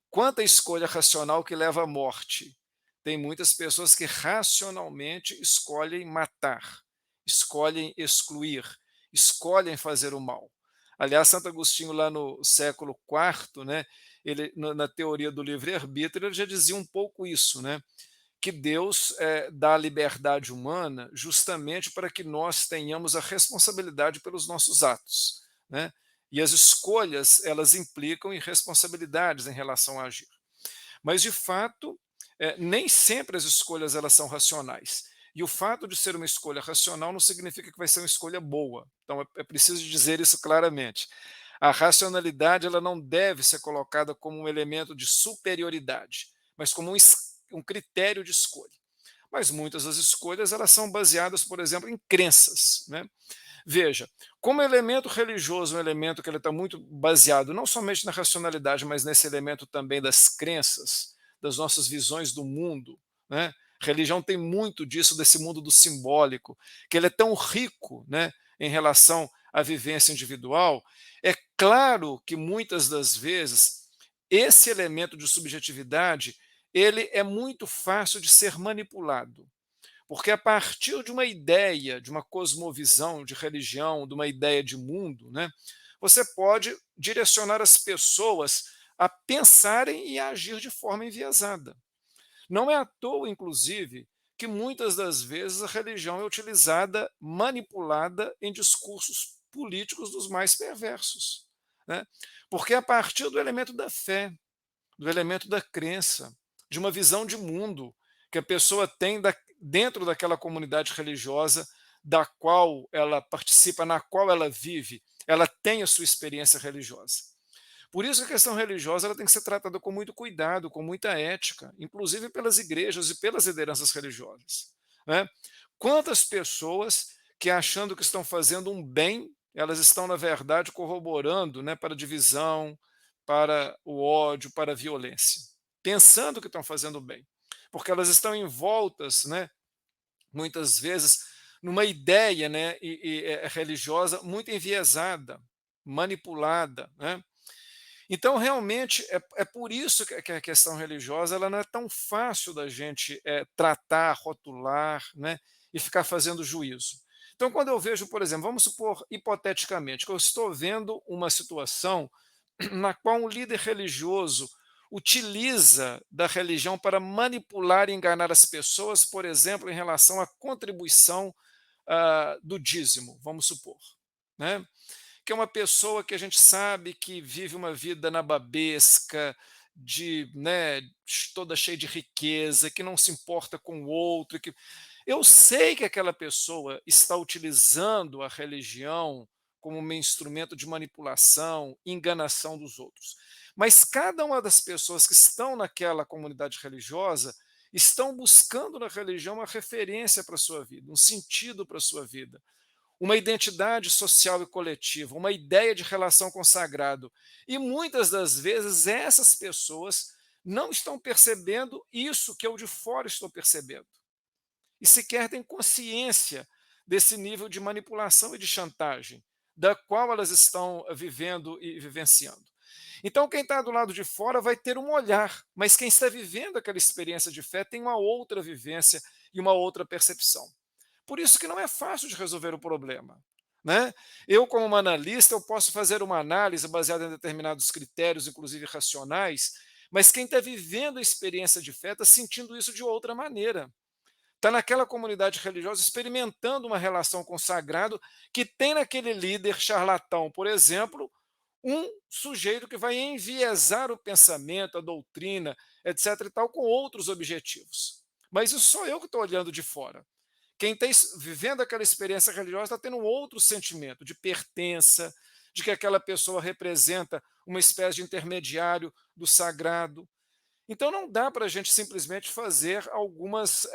Quanto à escolha racional que leva à morte, tem muitas pessoas que racionalmente escolhem matar, escolhem excluir, escolhem fazer o mal. Aliás, Santo Agostinho, lá no século IV, né, ele, na teoria do livre-arbítrio, ele já dizia um pouco isso, né, que Deus dá a liberdade humana justamente para que nós tenhamos a responsabilidade pelos nossos atos, né? E as escolhas, elas implicam em responsabilidades em relação a agir. Mas, de fato, nem sempre as escolhas elas são racionais. E o fato de ser uma escolha racional não significa que vai ser uma escolha boa. Então, é preciso dizer isso claramente. A racionalidade ela não deve ser colocada como um elemento de superioridade, mas como um critério de escolha. Mas muitas das escolhas elas são baseadas, por exemplo, em crenças, né? Veja, como elemento religioso, um elemento que ele está muito baseado não somente na racionalidade, mas nesse elemento também das crenças, das nossas visões do mundo, né? Religião tem muito disso, desse mundo do simbólico, que ele é tão rico, né, em relação à vivência individual. É claro que muitas das vezes esse elemento de subjetividade ele é muito fácil de ser manipulado, porque a partir de uma ideia, de uma cosmovisão de religião, de uma ideia de mundo, né, você pode direcionar as pessoas a pensarem e a agir de forma enviesada. Não é à toa, inclusive, que muitas das vezes a religião é utilizada, manipulada em discursos políticos dos mais perversos, né? Porque a partir do elemento da fé, do elemento da crença, de uma visão de mundo que a pessoa tem dentro daquela comunidade religiosa da qual ela participa, na qual ela vive, ela tem a sua experiência religiosa. Por isso que a questão religiosa ela tem que ser tratada com muito cuidado, com muita ética, inclusive pelas igrejas e pelas lideranças religiosas, né? Quantas pessoas que achando que estão fazendo um bem, elas estão, na verdade, corroborando, né, para a divisão, para o ódio, para a violência, pensando que estão fazendo bem, porque elas estão envoltas, né, muitas vezes, numa ideia, né, religiosa muito enviesada, manipulada, né? Então, realmente, é por isso que a questão religiosa ela não é tão fácil da gente tratar, rotular, né, e ficar fazendo juízo. Então, quando eu vejo, por exemplo, vamos supor, hipoteticamente, que eu estou vendo uma situação na qual um líder religioso utiliza da religião para manipular e enganar as pessoas, por exemplo, em relação à contribuição do dízimo, vamos supor, né? Que é uma pessoa que a gente sabe que vive uma vida nababesca, né, toda cheia de riqueza, que não se importa com o outro, que eu sei que aquela pessoa está utilizando a religião como um instrumento de manipulação, enganação dos outros. Mas cada uma das pessoas que estão naquela comunidade religiosa estão buscando na religião uma referência para a sua vida, um sentido para a sua vida, uma identidade social e coletiva, uma ideia de relação com o sagrado. E muitas das vezes essas pessoas não estão percebendo isso que eu de fora estou percebendo. E sequer têm consciência desse nível de manipulação e de chantagem, da qual elas estão vivendo e vivenciando. Então, quem está do lado de fora vai ter um olhar, mas quem está vivendo aquela experiência de fé tem uma outra vivência e uma outra percepção. Por isso que não é fácil de resolver o problema, né? Eu, como uma analista, eu posso fazer uma análise baseada em determinados critérios, inclusive racionais, mas quem está vivendo a experiência de fé está sentindo isso de outra maneira. Está naquela comunidade religiosa experimentando uma relação com o sagrado que tem naquele líder charlatão, por exemplo, um sujeito que vai enviesar o pensamento, a doutrina, etc. e tal, com outros objetivos. Mas isso sou eu que estou olhando de fora. Quem está vivendo aquela experiência religiosa está tendo um outro sentimento de pertença, de que aquela pessoa representa uma espécie de intermediário do sagrado. Então não dá para a gente simplesmente fazer algumas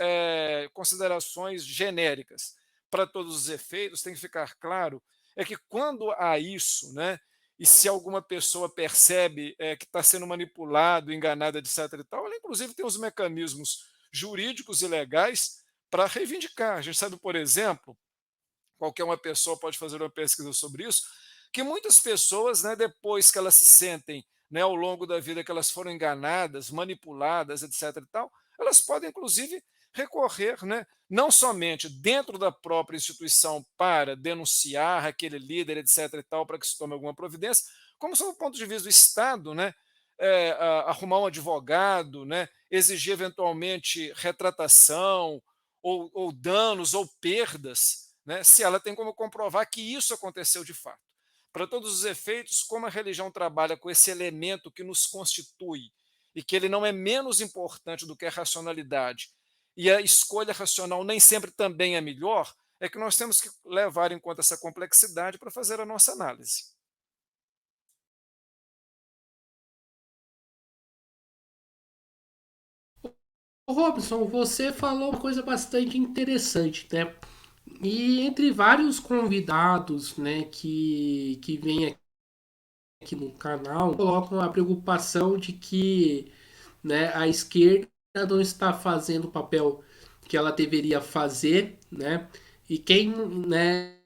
considerações genéricas. Para todos os efeitos, tem que ficar claro é que quando há isso, né, e se alguma pessoa percebe que está sendo manipulado, enganada, etc. e tal, ela inclusive tem os mecanismos jurídicos e legais para reivindicar. A gente sabe, por exemplo, qualquer uma pessoa pode fazer uma pesquisa sobre isso, que muitas pessoas, né, depois que elas se sentem, né, ao longo da vida que elas foram enganadas, manipuladas, etc. e tal, elas podem inclusive recorrer, né, não somente dentro da própria instituição para denunciar aquele líder, etc. e tal, para que se tome alguma providência, como sob o ponto de vista do Estado, né, arrumar um advogado, né, exigir eventualmente retratação ou danos ou perdas, né, se ela tem como comprovar que isso aconteceu de fato. Para todos os efeitos, como a religião trabalha com esse elemento que nos constitui e que ele não é menos importante do que a racionalidade, e a escolha racional nem sempre também é melhor, é que nós temos que levar em conta essa complexidade para fazer a nossa análise. Ô, Robson, você falou uma coisa bastante interessante, né? E entre vários convidados, né, que vêm aqui no canal, colocam a preocupação de que né, a esquerda não está fazendo o papel que ela deveria fazer, né? E quem, né,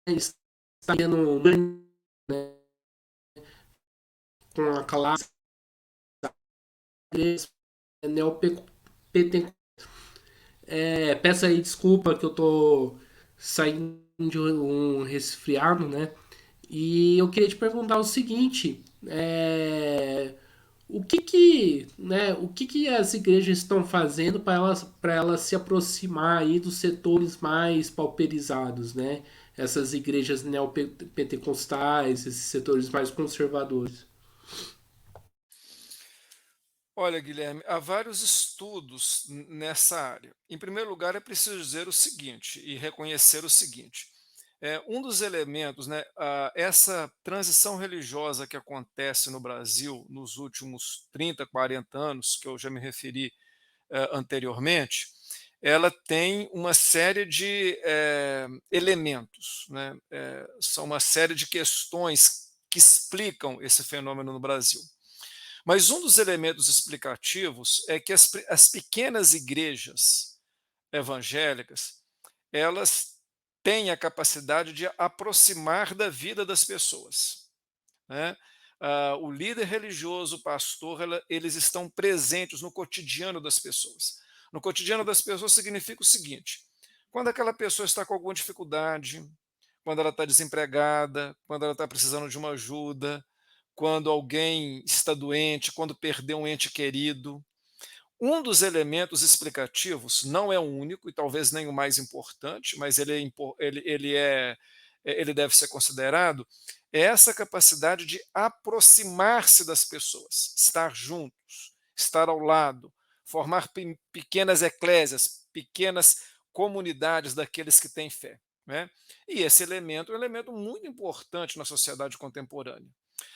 está no, né, com a classe neopentecostal. Peço aí desculpa que eu tô saindo de um resfriado, né? E eu queria te perguntar o seguinte, o que que as igrejas estão fazendo para elas se aproximar aí dos setores mais pauperizados, né? Essas igrejas neopentecostais, esses setores mais conservadores. Olha, Guilherme, há vários estudos nessa área. Em primeiro lugar, é preciso dizer o seguinte e reconhecer o seguinte: um dos elementos, né, essa transição religiosa que acontece no Brasil nos últimos 30, 40 anos, que eu já me referi anteriormente, ela tem uma série de elementos, né, são uma série de questões que explicam esse fenômeno no Brasil. Mas um dos elementos explicativos é que as pequenas igrejas evangélicas, elas têm a capacidade de aproximar da vida das pessoas, né? O líder religioso, o pastor, eles estão presentes no cotidiano das pessoas. No cotidiano das pessoas significa o seguinte: quando aquela pessoa está com alguma dificuldade, quando ela está desempregada, quando ela está precisando de uma ajuda, quando alguém está doente, quando perdeu um ente querido. Um dos elementos explicativos, não é o único e talvez nem o mais importante, mas ele deve ser considerado, é essa capacidade de aproximar-se das pessoas, estar juntos, estar ao lado, formar pequenas eclésias, pequenas comunidades daqueles que têm fé. Né? E esse elemento é um elemento muito importante na sociedade contemporânea.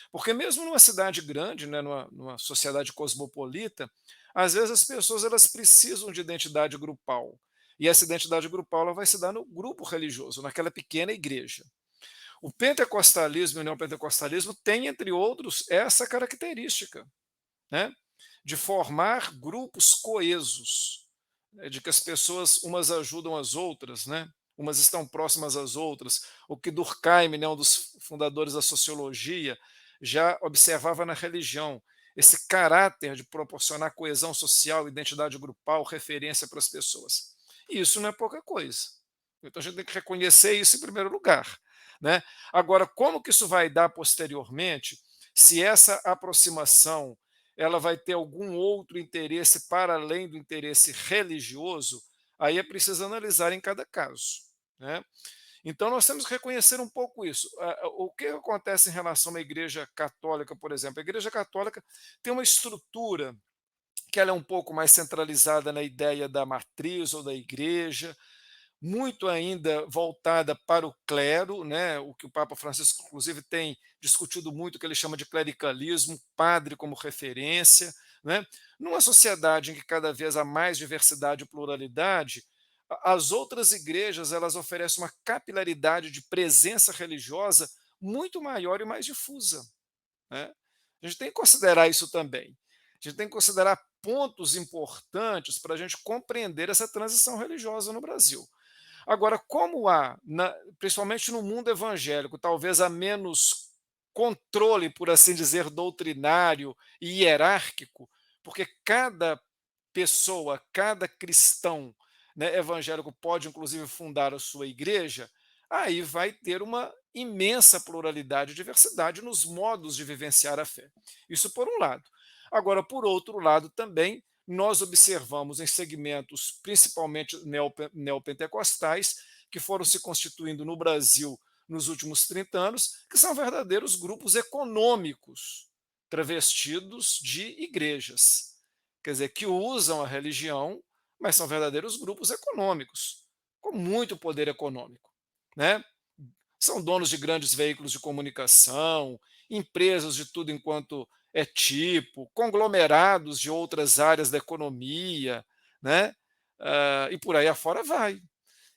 Porque mesmo numa cidade grande, né, numa sociedade cosmopolita, às vezes as pessoas elas precisam de identidade grupal. E essa identidade grupal ela vai se dar no grupo religioso, naquela pequena igreja. O pentecostalismo e o neopentecostalismo têm, entre outros, essa característica, né, de formar grupos coesos, né, de que as pessoas umas ajudam as outras, né, umas estão próximas às outras. O que Durkheim, né, um dos fundadores da sociologia, já observava na religião, esse caráter de proporcionar coesão social, identidade grupal, referência para as pessoas. E isso não é pouca coisa. Então a gente tem que reconhecer isso em primeiro lugar. Né? Agora, como que isso vai dar posteriormente, se essa aproximação ela vai ter algum outro interesse para além do interesse religioso, aí é preciso analisar em cada caso. Né? Então, nós temos que reconhecer um pouco isso. O que acontece em relação à Igreja Católica, por exemplo? A Igreja Católica tem uma estrutura que ela é um pouco mais centralizada na ideia da matriz ou da igreja, muito ainda voltada para o clero, né, o que o Papa Francisco, inclusive, tem discutido muito, o que ele chama de clericalismo, padre como referência. Né? Numa sociedade em que cada vez há mais diversidade e pluralidade, as outras igrejas elas oferecem uma capilaridade de presença religiosa muito maior e mais difusa. Né? A gente tem que considerar isso também. A gente tem que considerar pontos importantes para a gente compreender essa transição religiosa no Brasil. Agora, como há, principalmente no mundo evangélico, talvez há menos controle, por assim dizer, doutrinário e hierárquico, porque cada pessoa, cada cristão, né, evangélico pode, inclusive, fundar a sua igreja, aí vai ter uma imensa pluralidade e diversidade nos modos de vivenciar a fé. Isso por um lado. Agora, por outro lado, também nós observamos em segmentos, principalmente neopentecostais, que foram se constituindo no Brasil nos últimos 30 anos, que são verdadeiros grupos econômicos travestidos de igrejas. Quer dizer, que usam a religião, mas são verdadeiros grupos econômicos, com muito poder econômico. Né? São donos de grandes veículos de comunicação, empresas de tudo enquanto é tipo, conglomerados de outras áreas da economia, né? E por aí afora vai.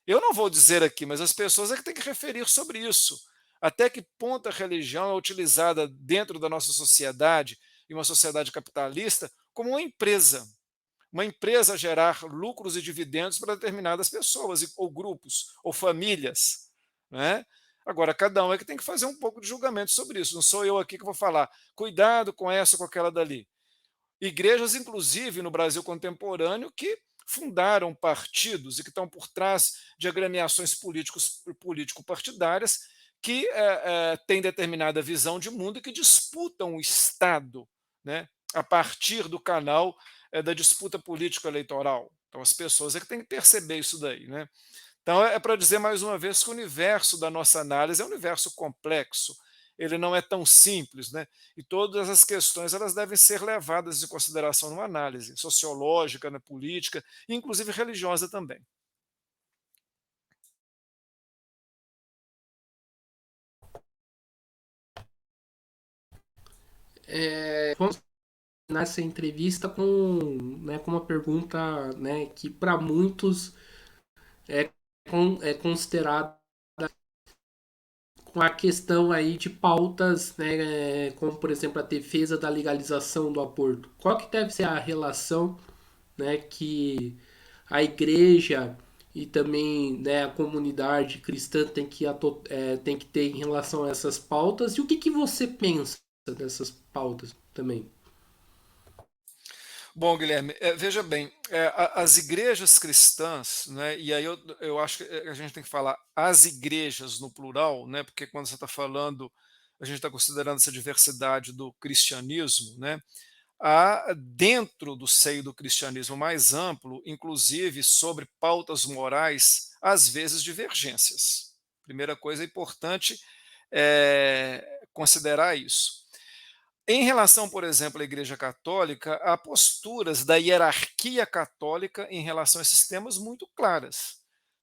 Eu não vou dizer aqui, mas as pessoas é que têm que referir sobre isso. Até que ponto a religião é utilizada dentro da nossa sociedade, em uma sociedade capitalista, como uma empresa gerar lucros e dividendos para determinadas pessoas ou grupos ou famílias, né? Agora, cada um é que tem que fazer um pouco de julgamento sobre isso. Não sou eu aqui que vou falar, cuidado com essa ou com aquela dali. Igrejas, inclusive, no Brasil contemporâneo, que fundaram partidos e que estão por trás de agremiações político-partidárias que têm determinada visão de mundo e que disputam o Estado, né, a partir do canal da disputa político-eleitoral. Então, as pessoas é que têm que perceber isso daí. Né? Então, é para dizer mais uma vez que o universo da nossa análise é um universo complexo, ele não é tão simples, né? E todas as questões elas devem ser levadas em consideração numa análise sociológica, na política, e inclusive religiosa também. Vamos nessa entrevista com uma pergunta, né, que para muitos é considerada com a questão aí de pautas, né, como por exemplo a defesa da legalização do aborto. Qual que deve ser a relação, né, que a igreja e também, né, a comunidade cristã tem que ter em relação a essas pautas, e o que, que você pensa dessas pautas também? Bom, Guilherme, veja bem, as igrejas cristãs, né, e aí eu acho que a gente tem que falar as igrejas no plural, né, porque quando você está falando, a gente está considerando essa diversidade do cristianismo, né, há dentro do seio do cristianismo mais amplo, inclusive sobre pautas morais, às vezes divergências. Primeira coisa importante é considerar isso. Em relação, por exemplo, à Igreja Católica, há posturas da hierarquia católica em relação a esses temas muito claras.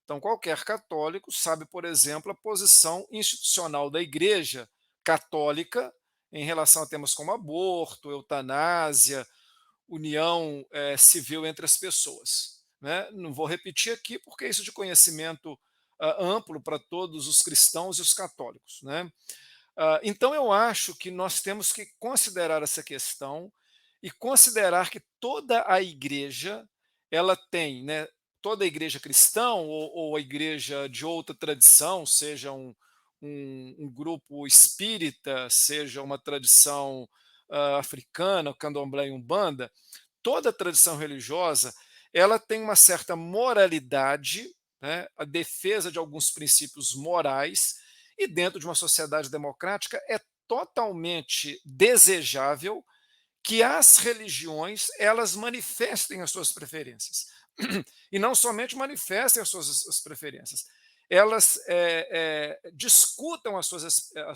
Então, qualquer católico sabe, por exemplo, a posição institucional da Igreja Católica em relação a temas como aborto, eutanásia, união civil entre as pessoas. Né? Não vou repetir aqui, porque é isso de conhecimento amplo para todos os cristãos e os católicos. Né? Então, eu acho que nós temos que considerar essa questão e considerar que toda a igreja ela tem, né, toda a igreja cristã ou a igreja de outra tradição, seja um grupo espírita, seja uma tradição africana, candomblé e umbanda, toda tradição religiosa ela tem uma certa moralidade, né, a defesa de alguns princípios morais, e dentro de uma sociedade democrática é totalmente desejável que as religiões elas manifestem as suas preferências. E não somente manifestem as preferências, elas discutam as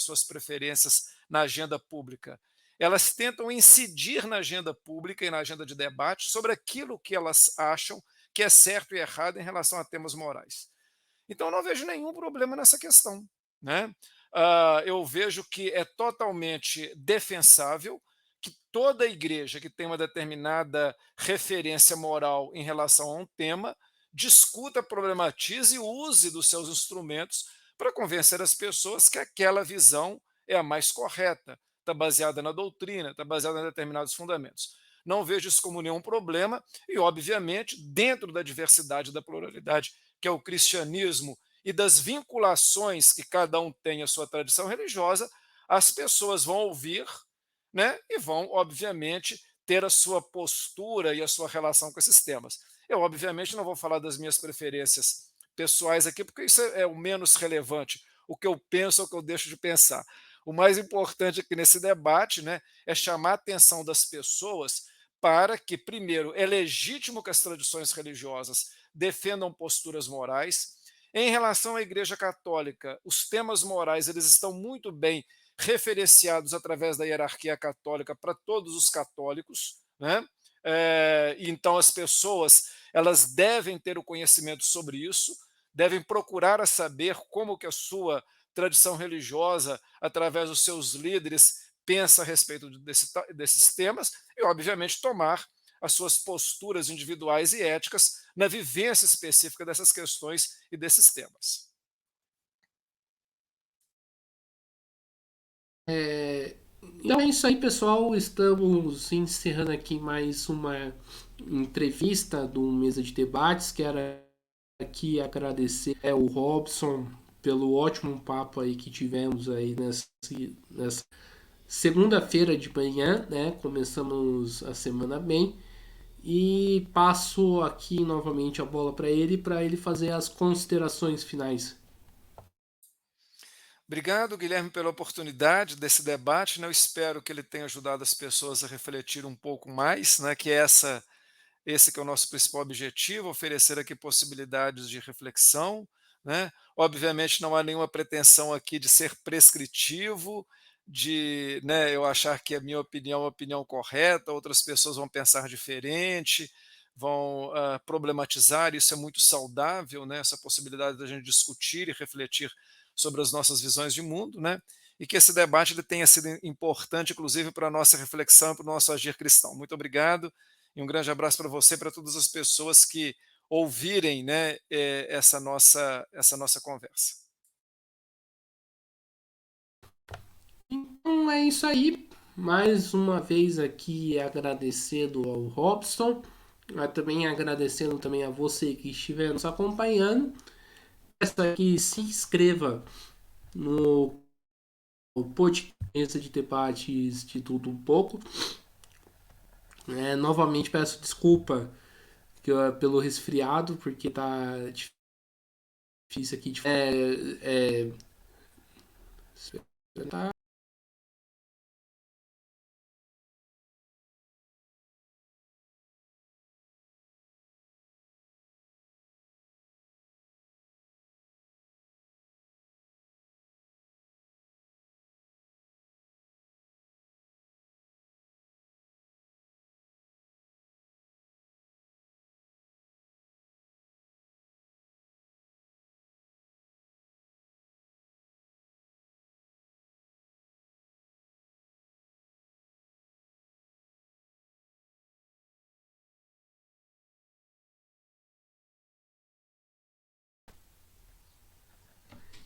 suas preferências na agenda pública. Elas tentam incidir na agenda pública e na agenda de debate sobre aquilo que elas acham que é certo e errado em relação a temas morais. Então, eu não vejo nenhum problema nessa questão. Né? Eu vejo que é totalmente defensável que toda igreja que tem uma determinada referência moral em relação a um tema discuta, problematize e use dos seus instrumentos para convencer as pessoas que aquela visão é a mais correta, está baseada na doutrina, está baseada em determinados fundamentos. Não vejo isso como nenhum problema e, obviamente, dentro da diversidade e da pluralidade que é o cristianismo e das vinculações que cada um tem à sua tradição religiosa, as pessoas vão ouvir, né, e vão, obviamente, ter a sua postura e a sua relação com esses temas. Eu, obviamente, não vou falar das minhas preferências pessoais aqui, porque isso é o menos relevante. O que eu penso é o que eu deixo de pensar. O mais importante aqui nesse debate, né, é chamar a atenção das pessoas para que, primeiro, é legítimo que as tradições religiosas defendam posturas morais. Em relação à Igreja Católica, os temas morais eles estão muito bem referenciados através da hierarquia católica para todos os católicos, né? Então as pessoas elas devem ter o conhecimento sobre isso, devem procurar a saber como que a sua tradição religiosa, através dos seus líderes, pensa a respeito desses temas e, obviamente, tomar as suas posturas individuais e éticas na vivência específica dessas questões e desses temas. Então é isso aí, pessoal. Estamos encerrando aqui mais uma entrevista do Mesa de Debates. Quero aqui agradecer o Robson pelo ótimo papo aí que tivemos aí nessa segunda-feira de manhã, né? Começamos a semana bem. E passo aqui novamente a bola para ele fazer as considerações finais. Obrigado, Guilherme, pela oportunidade desse debate, né? Eu espero que ele tenha ajudado as pessoas a refletir um pouco mais, né? Que esse que é o nosso principal objetivo, oferecer aqui possibilidades de reflexão, né? Obviamente não há nenhuma pretensão aqui de ser prescritivo, de, né, eu achar que a minha opinião é a opinião correta, outras pessoas vão pensar diferente, vão problematizar, isso é muito saudável, né? Essa possibilidade da gente discutir e refletir sobre as nossas visões de mundo, né? E que esse debate ele tenha sido importante, inclusive, para a nossa reflexão, para o nosso agir cristão. Muito obrigado e um grande abraço para você e para todas as pessoas que ouvirem, né, essa nossa conversa. Então é isso aí. Mais uma vez aqui agradecendo ao Robson, também agradecendo também a você que estiver nos acompanhando. Peço que se inscreva no podcast de debates de tudo um pouco. Novamente peço desculpa pelo resfriado, porque tá difícil aqui de. Tá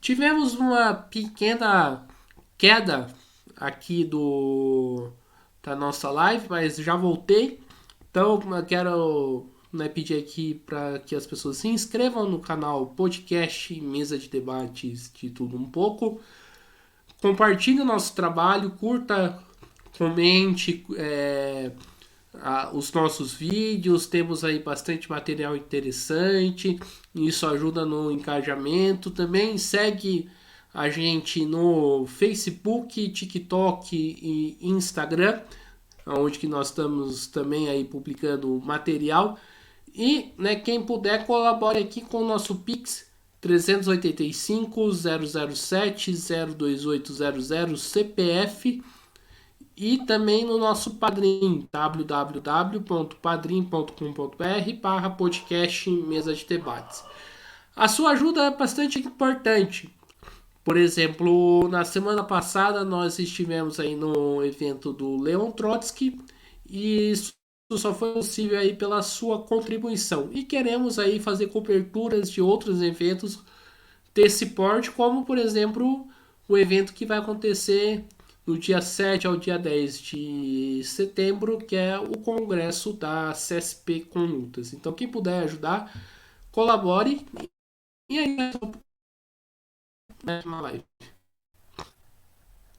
Tivemos uma pequena queda aqui da nossa live, mas já voltei. Então eu quero, né, pedir aqui para que as pessoas se inscrevam no canal Podcast Mesa de Debates de Tudo Um Pouco. Compartilhe o nosso trabalho, curta, comente os nossos vídeos. Temos aí bastante material interessante. Isso ajuda no engajamento. Também segue a gente no Facebook, TikTok e Instagram, onde que nós estamos também aí publicando material. E, né, quem puder, colabore aqui com o nosso Pix 385 007 02800 CPF e também no nosso Padrim, www.padrim.com.br/podcast Mesa de Debates. A sua ajuda é bastante importante. Por exemplo, na semana passada nós estivemos aí no evento do Leon Trotsky e isso só foi possível aí pela sua contribuição. E queremos aí fazer coberturas de outros eventos desse porte, como por exemplo o evento que vai acontecer no dia 7 ao dia 10 de setembro, que é o congresso da CSP Conlutas. Então quem puder ajudar, colabore e aí na live.